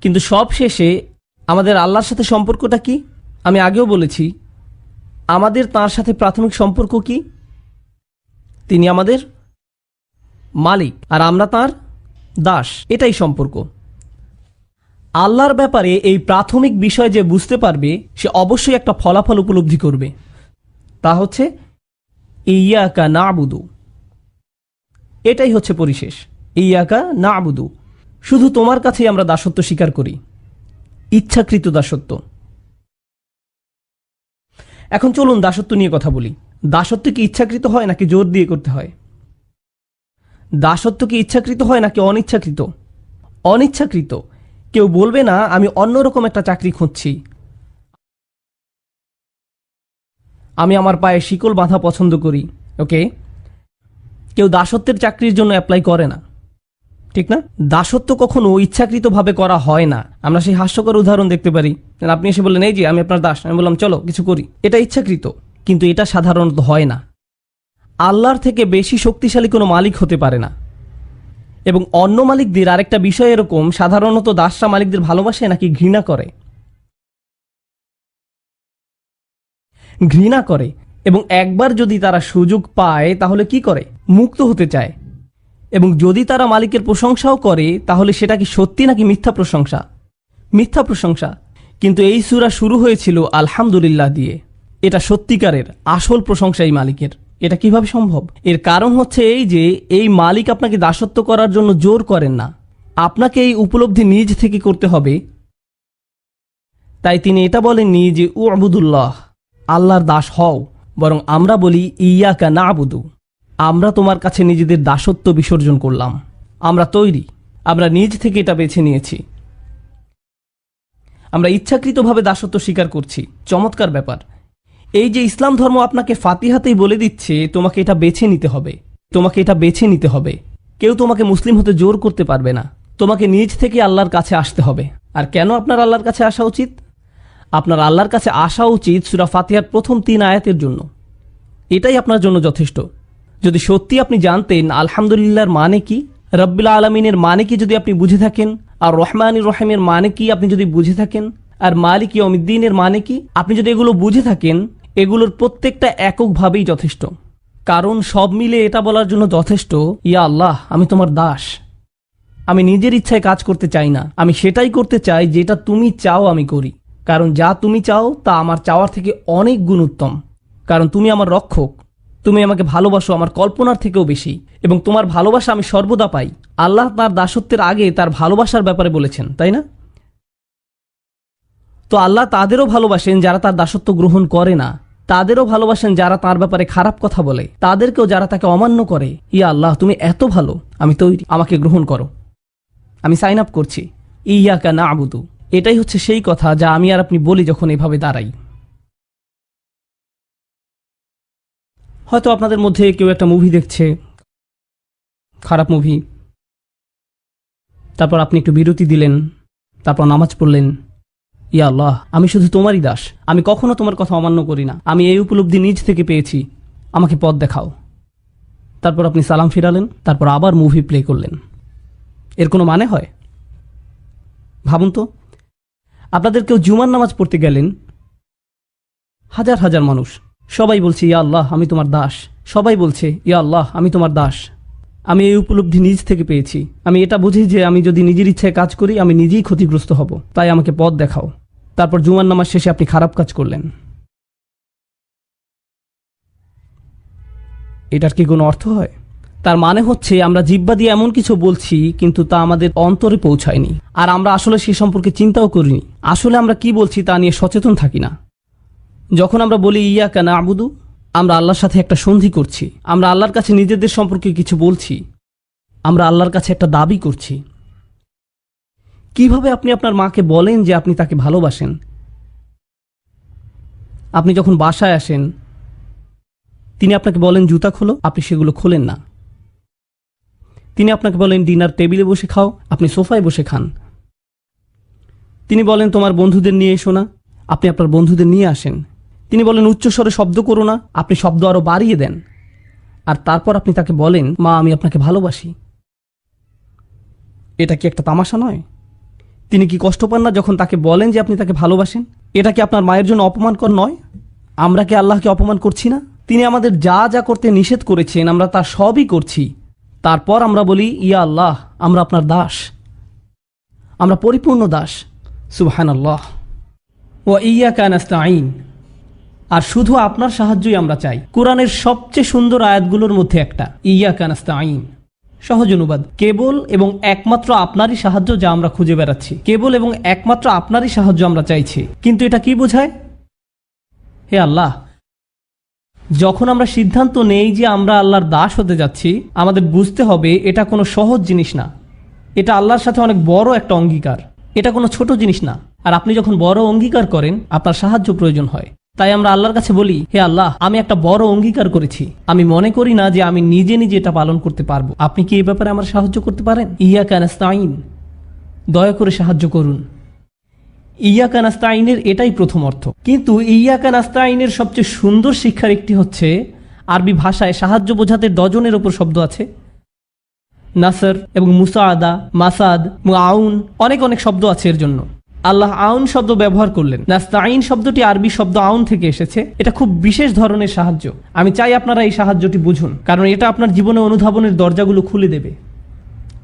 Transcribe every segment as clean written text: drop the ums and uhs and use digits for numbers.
কিন্তু সব শেষে আমাদের আল্লাহর সাথে সম্পর্কটা কি? আমি আগেও বলেছি, আমাদের তাঁর সাথে প্রাথমিক সম্পর্ক কি? তিনি আমাদের মালিক আর আমরা তাঁর দাস, এটাই সম্পর্ক। আল্লাহর ব্যাপারে এই প্রাথমিক বিষয় যে বুঝতে পারবে সে অবশ্যই একটা ফলাফল উপলব্ধি করবে, তা হচ্ছে ইয়াকা না'বুদু। এটাই হচ্ছে পরিশেষ, ইয়াকা না'বুদু। শুধু তোমার কাছেই আমরা দাসত্ব স্বীকার করি, ইচ্ছাকৃত দাসত্ব। এখন চলুন দাসত্ব নিয়ে কথা বলি। দাসত্ব কি ইচ্ছাকৃত হয় নাকি জোর দিয়ে করতে হয়? দাসত্ব কি ইচ্ছাকৃত হয় নাকি অনিচ্ছাকৃত? অনিচ্ছাকৃত। কেউ বলবে না আমি অন্যরকম একটা চাকরি খুঁজছি, আমি আমার পায়ে শিকল বাঁধা পছন্দ করি। ওকে, কেউ দাসত্বের চাকরির জন্য অ্যাপ্লাই করে না, ঠিক না? দাসত্ব কখনো ইচ্ছাকৃতভাবে করা হয় না। আমরা সেই হাস্যকর উদাহরণ দেখতে পারি, আপনি এসে বললেন এই যে আমি আপনার দাস, আমি বললাম চলো কিছু করি। এটা ইচ্ছাকৃত, কিন্তু এটা সাধারণত হয় না। আল্লাহর থেকে বেশি শক্তিশালী কোনো মালিক হতে পারে না। এবং অন্য মালিকদের আরেকটা বিষয় এরকম, সাধারণত দাসরা মালিকদের ভালোবাসে নাকি ঘৃণা করে? ঘৃণা করে। এবং একবার যদি তারা সুযোগ পায় তাহলে কি করে? মুক্ত হতে চায়। এবং যদি তারা মালিকের প্রশংসাও করে তাহলে সেটা কি সত্যি নাকি মিথ্যা প্রশংসা? মিথ্যা প্রশংসা। কিন্তু এই সূরা শুরু হয়েছিল আলহামদুলিল্লাহ দিয়ে। এটা সত্যিকারের আসল প্রশংসা এই মালিকের। এটা কিভাবে সম্ভব? এর কারণ হচ্ছে এই যে এই মালিক আপনাকে দাসত্ব করার জন্য জোর করেন না, আপনাকে এই উপলব্ধি নিজ থেকে করতে হবে। তাই তিনি এটা বলেননি যে উ'বুদুল্লাহ, আল্লাহর দাস হও, বরং আমরা বলি ইয়াকা না'বুদু, আমরা তোমার কাছে নিজেদের দাসত্ব বিসর্জন করলাম, আমরা তৈরি, আমরা নিজ থেকে এটা বেছে নিয়েছি, আমরা ইচ্ছাকৃতভাবে দাসত্ব স্বীকার করছি। চমৎকার ব্যাপার। এই যে ইসলাম ধর্ম আপনাকে ফাতিহাতেই বলে দিচ্ছে তোমাকে এটা বেছে নিতে হবে, তোমাকে এটা বেছে নিতে হবে। কেউ তোমাকে মুসলিম হতে জোর করতে পারবে না, তোমাকে নিজ থেকে আল্লাহর কাছে আসতে হবে। আর কেন আপনার আল্লাহর কাছে আসা উচিত? আপনার আল্লাহর কাছে আসা উচিত সূরা ফাতিহার প্রথম 3 আয়াতের জন্য। এটাই আপনার জন্য যথেষ্ট। যদি সত্যি আপনি জানতেন আলহামদুলিল্লাহর মানে কি, রব্বিল আলামিনের মানে কি যদি আপনি বুঝে থাকেন, আর রহমানির রহিমের মানে কি আপনি যদি বুঝে থাকেন, আর মালিক ইয়াউমিদ্দিনের মানে কি আপনি যদি এগুলো বুঝে থাকেন, এগুলোর প্রত্যেকটা এককভাবেই যথেষ্ট। কারণ সব মিলে এটা বলার জন্য যথেষ্ট, ইয়া আল্লাহ আমি তোমার দাস, আমি নিজের ইচ্ছায় কাজ করতে চাই না, আমি সেটাই করতে চাই যেটা তুমি চাও আমি করি। কারণ যা তুমি চাও তা আমার চাওয়ার থেকে অনেক গুণ উত্তম। কারণ তুমি আমার রক্ষক, তুমি আমাকে ভালোবাসো আমার কল্পনার থেকেও বেশি, এবং তোমার ভালোবাসা আমি সর্বদা পাই। আল্লাহ তার দাসত্বের আগে তার ভালোবাসার ব্যাপারে বলেছেন, তাই না? তো আল্লাহ তাদেরও ভালোবাসেন যারা তার দাসত্ব গ্রহণ করে না, তাদেরও ভালোবাসেন যারা তার ব্যাপারে খারাপ কথা বলে, তাদেরকেও যারা তাকে অমান্য করে। ইয়া আল্লাহ তুমি এত ভালো, আমি তৈরি, আমাকে গ্রহণ করো, আমি সাইন আপ করছি। ইয়াকা না'বুদু, এটাই হচ্ছে সেই কথা যা আমি আর আপনি বলি যখন এভাবে দাঁড়াই। হয়তো আপনাদের মধ্যে কেউ একটা মুভি দেখছে, খারাপ মুভি, তারপর আপনি একটু বিরতি দিলেন, তারপর নামাজ পড়লেন, ইয়া আল্লাহ আমি শুধু তোমারই দাস, আমি কখনো তোমার কথা অমান্য করি না, আমি এই উপলব্ধি নিজ থেকে পেয়েছি, আমাকে পথ দেখাও। তারপর আপনি সালাম ফিরালেন, তারপর আবার মুভি প্লে করলেন। এর কোনো মানে হয়? ভাবুন তো, আপনাদের কেউ জুমার নামাজ পড়তে গেলেন, হাজার হাজার মানুষ, সবাই বলছে ইয়া আল্লাহ আমি তোমার দাস, সবাই বলছে ইয়া আল্লাহ আমি তোমার দাস, আমি এই উপলব্ধি নিজ থেকে পেয়েছি, আমি এটা বুঝি যে আমি যদি নিজের ইচ্ছায় কাজ করি আমি নিজেই ক্ষতিগ্রস্ত হব, তাই আমাকে পথ দেখাও। তারপর জুমার নামাজ শেষে আপনি খারাপ কাজ করলেন। এটার কি কোনো অর্থ হয়? তার মানে হচ্ছে আমরা জিহ্বা দিয়ে এমন কিছু বলছি কিন্তু তা আমাদের অন্তরে পৌঁছায়নি, আর আমরা আসলে সে সম্পর্কে চিন্তাও করিনি। আসলে আমরা কি বলছি তা নিয়ে সচেতন থাকি না। যখন আমরা বলি ইয়াকা না'বুদু, আমরা আল্লাহর সাথে একটা সন্ধি করছি, আমরা আল্লাহর কাছে নিজেদের সম্পর্কে কিছু বলছি, আমরা আল্লাহর কাছে একটা দাবি করছি। কিভাবে আপনি আপনার মাকে বলেন যে আপনি তাকে ভালোবাসেন? আপনি যখন বাসায় আসেন তিনি আপনাকে বলেন জুতা খোলো, আপনি সেগুলো খোলেন না। তিনি আপনাকে বলেন ডিনার টেবিলে বসে খাও, আপনি সোফায় বসে খান। তিনি বলেন তোমার বন্ধুদের নিয়ে এসো না, আপনি আপনার বন্ধুদের নিয়ে আসেন। তিনি বলেন উচ্চস্বরে শব্দ করো না, আপনি শব্দ আরো বাড়িয়ে দেন। আর তারপর আপনি তাকে বলেন মা আমি আপনাকে ভালোবাসি। এটা কি একটা তামাশা নয়? তিনি কি কষ্ট পান না যখন তাকে বলেন যে আপনি তাকে ভালোবাসেন? এটা কি আপনার মায়ের জন্য অপমানকর নয়? আমরা কি আল্লাহকে অপমান করছি না? তিনি আমাদের যা যা করতে নিষেধ করেছেন আমরা তা সবই করছি, তারপর আমরা বলি ইয়া আল্লাহ, আমরা আপনার দাস, আমরা পরিপূর্ণ দাস। সুবহানাল্লাহ। ওয়া ইয়্যাকা নাস্তাঈন, আর শুধু আপনার সাহায্যই আমরা চাই। কোরআনের সবচেয়ে সুন্দর আয়াতগুলোর মধ্যে একটা, ইয়্যাকা নাস্তাঈন। সহজ অনুবাদ, কেবল এবং একমাত্র আপনারই সাহায্য যা আমরা খুঁজে বেড়াচ্ছি, কেবল এবং একমাত্র আপনারই সাহায্য আমরা চাইছি। কিন্তু এটা কি বোঝায়? হে আল্লাহ, যখন আমরা সিদ্ধান্ত নেই যে আমরা আল্লাহর দাস হতে যাচ্ছি, আমাদের বুঝতে হবে এটা কোনো সহজ জিনিস না, এটা আল্লাহর সাথে অনেক বড় একটা অঙ্গীকার, এটা কোনো ছোট জিনিস না। আর আপনি যখন বড় অঙ্গীকার করেন আপনার সাহায্য প্রয়োজন হয়। তাই আমরা আল্লাহর কাছে বলি, হে আল্লাহ, আমি একটা বড় অঙ্গীকার করেছি, আমি মনে করি না যে আমি নিজে নিজে এটা পালন করতে পারবো, আপনি কি এই ব্যাপারে আমার সাহায্য করতে পারেন? ইয়্যাকা নাস্তাঈন, দয়া করে সাহায্য করুন। ইয়্যাকা নাস্তাঈনের এটাই প্রথম অর্থ। কিন্তু ইয়্যাকা নাস্তাঈনের সবচেয়ে সুন্দর শিক্ষার একটি হচ্ছে, আরবি ভাষায় সাহায্য বোঝাতে ডজনের ওপর শব্দ আছে। নাসর এবং মুসাআদা, মাসাদ, মুআউন, অনেক অনেক শব্দ আছে এর জন্য। আল্লাহ আউন শব্দ ব্যবহার করলেন। নাস্তাঈন শব্দটি আরবি শব্দ আউন থেকে এসেছে। এটা খুব বিশেষ ধরনের সাহায্য। আমি চাই আপনারা এই সাহায্যটি বুঝুন, কারণ এটা আপনার জীবনে অনুধাবনের দরজাগুলো খুলে দেবে,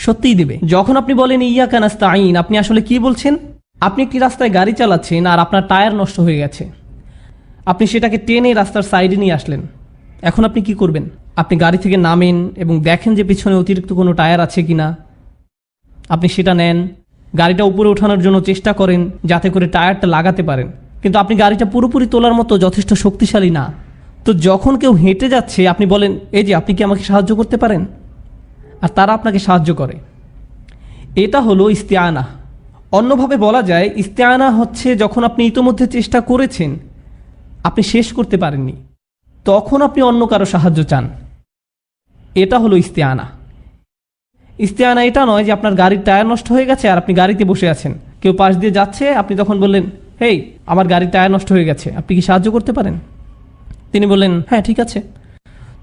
সত্যিই দেবে। যখন আপনি বলেন ইয়্যাকা নাস্তাঈন, আপনি আসলে কি বলছেন? আপনি একটি রাস্তায় গাড়ি চালাচ্ছেন আর আপনার টায়ার নষ্ট হয়ে গেছে, আপনি সেটাকে টেনে রাস্তার সাইডে নিয়ে আসলেন। এখন আপনি কি করবেন? আপনি গাড়ি থেকে নামেন এবং দেখেন যে পিছনে অতিরিক্ত কোনো টায়ার আছে কিনা। আপনি সেটা নেন, গাড়িটা উপরে ওঠানোর জন্য চেষ্টা করেন যাতে করে টায়ারটা লাগাতে পারেন, কিন্তু আপনি গাড়িটা পুরোপুরি তোলার মতো যথেষ্ট শক্তিশালী না। তো যখন কেউ হেঁটে যাচ্ছে আপনি বলেন, এই যে আপনি কি আমাকে সাহায্য করতে পারেন? আর তারা আপনাকে সাহায্য করে। এটা হলো ইস্তিআনা। অন্যভাবে বলা যায়, ইস্তিআনা হচ্ছে যখন আপনি ইতোমধ্যে চেষ্টা করেছেন, আপনি শেষ করতে পারেননি, তখন আপনি অন্য কারো সাহায্য চান। এটা হলো ইস্তিআনা। ইস্তিআনা এটা নয় যে আপনার গাড়ির টায়ার নষ্ট হয়ে গেছে আর আপনি গাড়িতে বসে আছেন, কেউ পাশ দিয়ে যাচ্ছে, আপনি তখন বললেন, হেই, আমার গাড়ির টায়ার নষ্ট হয়ে গেছে, আপনি কি সাহায্য করতে পারেন? তিনি বললেন, হ্যাঁ ঠিক আছে।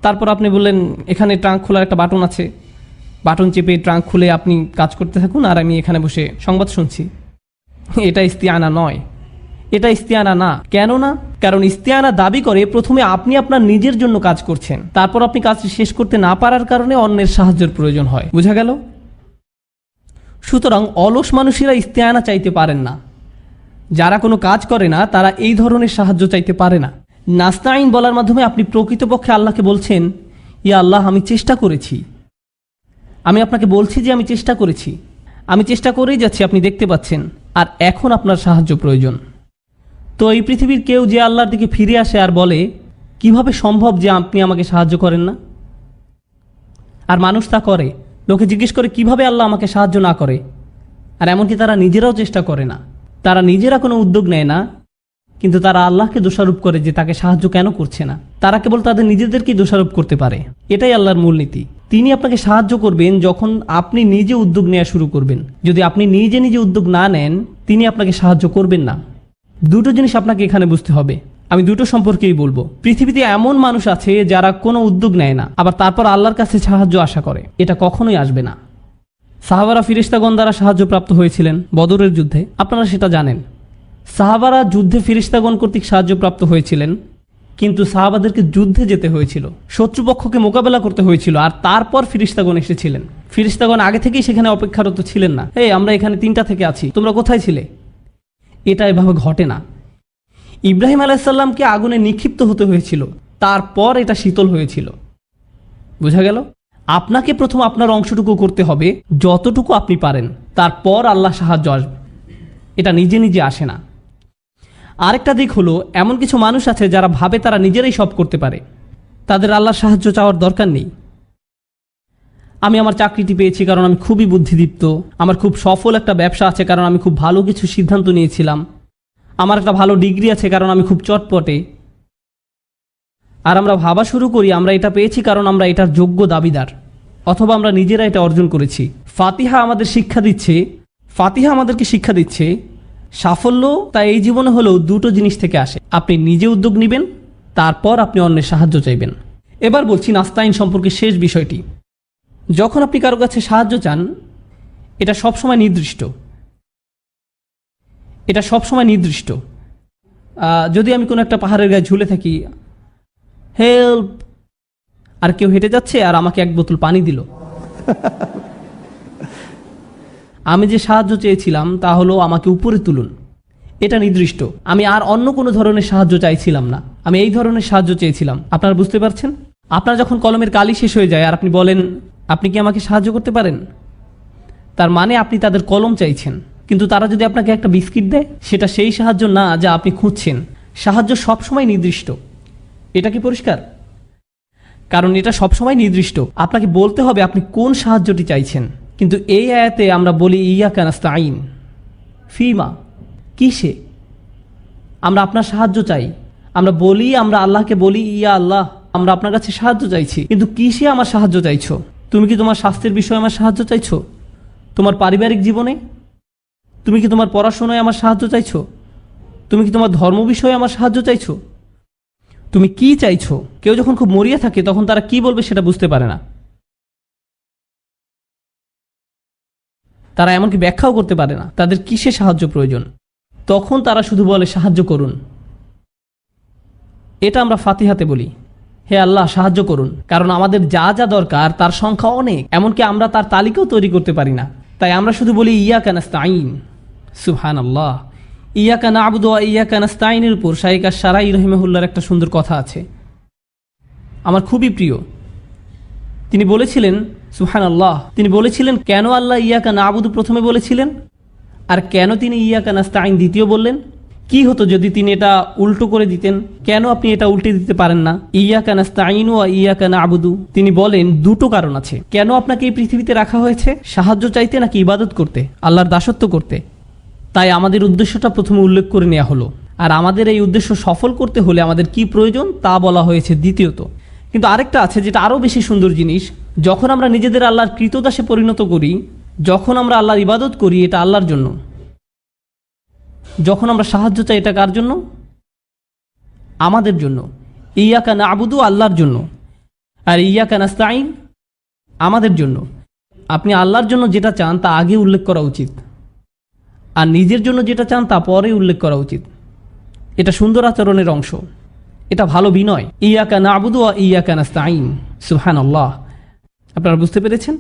তারপর আপনি বললেন, এখানে ট্রাঙ্ক খোলার একটা বাটন আছে, বাটন চেপে ট্রাঙ্ক খুলে আপনি কাজ করতে থাকুন আর আমি এখানে বসে সংবাদ শুনছি। এটা ইস্তিআনা নয়, এটা ইস্তিআনা না। কেন না? কারণ ইস্তিআনা দাবি করে প্রথমে আপনি আপনার নিজের জন্য কাজ করছেন, তারপর আপনি কাজটি শেষ করতে না পারার কারণে অন্যের সাহায্যের প্রয়োজন হয়। বুঝা গেল? সুতরাং অলস মানুষেরা ইস্তিআনা চাইতে পারেন না। যারা কোনো কাজ করে না তারা এই ধরনের সাহায্য চাইতে পারে না। নাস্তাঈন বলার মাধ্যমে আপনি প্রকৃতপক্ষে আল্লাহকে বলছেন, ইয়া আল্লাহ, আমি চেষ্টা করেছি, আমি আপনাকে বলছি যে আমি চেষ্টা করেছি, আমি চেষ্টা করেই যাচ্ছি, আপনি দেখতে পাচ্ছেন, আর এখন আপনার সাহায্য প্রয়োজন। তো এই পৃথিবীর কেউ যে আল্লাহর দিকে ফিরে আসে আর বলে, কিভাবে সম্ভব যে আপনি আমাকে সাহায্য করেন না? আর মানুষ তা করে। লোকে জিজ্ঞেস করে, কিভাবে আল্লাহ আমাকে সাহায্য না করে? আর এমনকি তারা নিজেরাও চেষ্টা করে না, তারা নিজেরা কোনো উদ্যোগ নেয় না, কিন্তু তারা আল্লাহকে দোষারোপ করে যে তাকে সাহায্য কেন করছে না। তারা কেবল তাদের নিজেদেরকেই দোষারোপ করতে পারে। এটাই আল্লাহর মূলনীতি। তিনি আপনাকে সাহায্য করবেন যখন আপনি নিজে উদ্যোগ নেওয়া শুরু করবেন। যদি আপনি নিজে নিজে উদ্যোগ না নেন, তিনি আপনাকে সাহায্য করবেন না। দুটো জিনিস আপনাকে এখানে বুঝতে হবে। আমি দুটো সম্পর্কেই বলবো। পৃথিবীতে এমন মানুষ আছে যারা কোনো উদ্যোগ নেয় না, আবার তারপর আল্লাহর কাছে সাহায্য আশা করে। এটা কখনোই আসবে না। সাহাবারা ফিরিস্তাগণ দ্বারা সাহায্যপ্রাপ্ত হয়েছিলেন বদরের যুদ্ধে, আপনারা সেটা জানেন। সাহাবারা যুদ্ধে ফিরিস্তাগণ কর্তৃক সাহায্যপ্রাপ্ত হয়েছিলেন, কিন্তু সাহাবাদেরকে যুদ্ধে যেতে হয়েছিল, শত্রুপক্ষকে মোকাবেলা করতে হয়েছিল, আর তারপর ফিরিস্তাগণ এসেছিলেন। ফিরিস্তাগণ আগে থেকেই সেখানে অপেক্ষারত ছিলেন না। এই আমরা এখানে 3টা থেকে আছি, তোমরা কোথায় ছিলে? এটা এভাবে ঘটে না। ইব্রাহিম আলাইসাল্লামকে আগুনে নিক্ষিপ্ত হতে হয়েছিল, তারপর এটা শীতল হয়েছিল। বোঝা গেল? আপনাকে প্রথম আপনার অংশটুকু করতে হবে, যতটুকু আপনি পারেন, তারপর আল্লাহ সাহায্য আসবে। এটা নিজে নিজে আসে না। আরেকটা দিক হলো, এমন কিছু মানুষ আছে যারা ভাবে তারা নিজেরাই সব করতে পারে, তাদের আল্লাহর সাহায্য চাওয়ার দরকার নেই। আমি আমার চাকরিটি পেয়েছি কারণ আমি খুবই বুদ্ধিদীপ্ত, আমার খুব সফল একটা ব্যবসা আছে কারণ আমি খুব ভালো কিছু সিদ্ধান্ত নিয়েছিলাম, আমার একটা ভালো ডিগ্রি আছে কারণ আমি খুব চটপটে। আর আমরা ভাবা শুরু করি আমরা এটা পেয়েছি কারণ আমরা এটার যোগ্য দাবিদার, অথবা আমরা নিজেরা এটা অর্জন করেছি। ফাতিহা আমাদেরকে শিক্ষা দিচ্ছে সাফল্য তা এই জীবনে হলেও দুটো জিনিস থেকে আসে। আপনি নিজে উদ্যোগ নেবেন, তারপর আপনি অন্যের সাহায্য চাইবেন। এবার বলছি নাস্তাঈন সম্পর্কে শেষ বিষয়টি। যখন আপনি কারো কাছে সাহায্য চান, এটা সবসময় নির্দিষ্ট। এটা সবসময় নির্দিষ্ট। যদি আমি কোনো একটা পাহাড়ের গায়ে ঝুলে থাকি, হেল্প, আর কেউ হেঁটে যাচ্ছে আর আমাকে এক বোতল পানি দিল, আমি যে সাহায্য চেয়েছিলাম তা হলো আমাকে উপরে তুলুন, এটা নির্দিষ্ট। আমি আর অন্য কোনো ধরনের সাহায্য চাইছিলাম না, আমি এই ধরনের সাহায্য চেয়েছিলাম। আপনারা বুঝতে পারছেন? আপনার যখন কলমের কালি শেষ হয়ে যায় আর আপনি বলেন আপনি কি আমাকে সাহায্য করতে পারেন, তার মানে আপনি তাদের কলম চাইছেন। কিন্তু তারা যদি আপনাকে একটা বিস্কিট দেয়, সেটা সেই সাহায্য না যা আপনি খুঁজছেন। সাহায্য সবসময় নির্দিষ্ট। এটা কি পরিষ্কার? কারণ এটা সবসময় নির্দিষ্ট, আপনাকে বলতে হবে আপনি কোন সাহায্যটি চাইছেন। কিন্তু এই আয়াতে আমরা বলি ইয়াকা নাস্তাইন, ফিমা, কিসে? আমরা আপনার সাহায্য চাই। আমরা বলি, আমরা আল্লাহকে বলি, ইয়া আল্লাহ, আমরা আপনার কাছে সাহায্য চাইছি। কিন্তু কিসে আমার সাহায্য চাইছো? তুমি কি তোমার স্বাস্থ্যের বিষয়ে আমার সাহায্য চাইছো? তোমার পারিবারিক জীবনে? তুমি কি তোমার পড়াশোনায় আমার সাহায্য চাইছো? তুমি কি তোমার ধর্ম বিষয়ে আমার সাহায্য চাইছো? তুমি কি চাইছো? কেউ যখন খুব মরিয়া থাকে তখন তারা কি বলবে সেটা বুঝতে পারে না। তারা এমনকি ব্যাখ্যাও করতে পারে না তাদের কিসে সাহায্য প্রয়োজন। তখন তারা শুধু বলে সাহায্য করুন। এটা আমরা ফাতিহাতে বলি, হে আল্লাহ সাহায্য করুন। কারণ আমাদের যা যা দরকার তার সংখ্যা অনেক, এমনকি আমরা তার তালিকাও তৈরি করতে পারি না। তাই আমরা শুধু বলি ইয়াকা নাস্তাইন। সুবহানাল্লাহ। ইয়াকা না'বুদু ওয়া ইয়াকা নাস্তাইনের উপর শাইখ আশ-শারাই রাহিমাহুল্লাহর একটা সুন্দর কথা আছে, আমার খুবই প্রিয়। তিনি বলেছিলেন, সুবহানাল্লাহ, তিনি বলেছিলেন কেন আল্লাহ ইয়াকা না'বুদু প্রথমে বলেছিলেন আর কেন তিনি ইয়াকা নাস্তাইন দ্বিতীয় বললেন। কি হতো যদি তিনি এটা উল্টো করে দিতেন? কেন আপনি এটা উল্টে দিতে পারেন না, ইয়াকা নাস্তাইনু ওয়া ইয়াকা না'বুদু? তিনি বলেন দুটো কারণ আছে কেন আপনাকে এই পৃথিবীতে রাখা হয়েছে, সাহায্য চাইতে নাকি ইবাদত করতে, আল্লাহর দাসত্ব করতে। তাই আমাদের উদ্দেশ্যটা প্রথমে উল্লেখ করে নেওয়া হলো, আর আমাদের এই উদ্দেশ্য সফল করতে হলে আমাদের কি প্রয়োজন তা বলা হয়েছে দ্বিতীয়ত। কিন্তু আরেকটা আছে যেটা আরও বেশি সুন্দর জিনিস, যখন আমরা নিজেদের আল্লাহর কৃতদাসে পরিণত করি, যখন আমরা আল্লাহর ইবাদত করি, এটা আল্লাহর জন্য। যখন আমরা সাহায্য চাই, এটা কার জন্য? আমাদের জন্য। ইয়াকা না'বুদু আল্লাহর জন্য, আর ইয়াকা নাস্তাইন আমাদের জন্য। আপনি আল্লাহর জন্য যেটা চান তা আগে উল্লেখ করা উচিত, আর নিজের জন্য যেটা চান তা পরে উল্লেখ করা উচিত। এটা সুন্দর আচরণের অংশ, এটা ভালো বিনয়। ইয়াকা না'বুদু ওয়া ইয়াকা নাস্তাইন। সুবহানাল্লাহ। আপনারা বুঝতে পেরেছেন?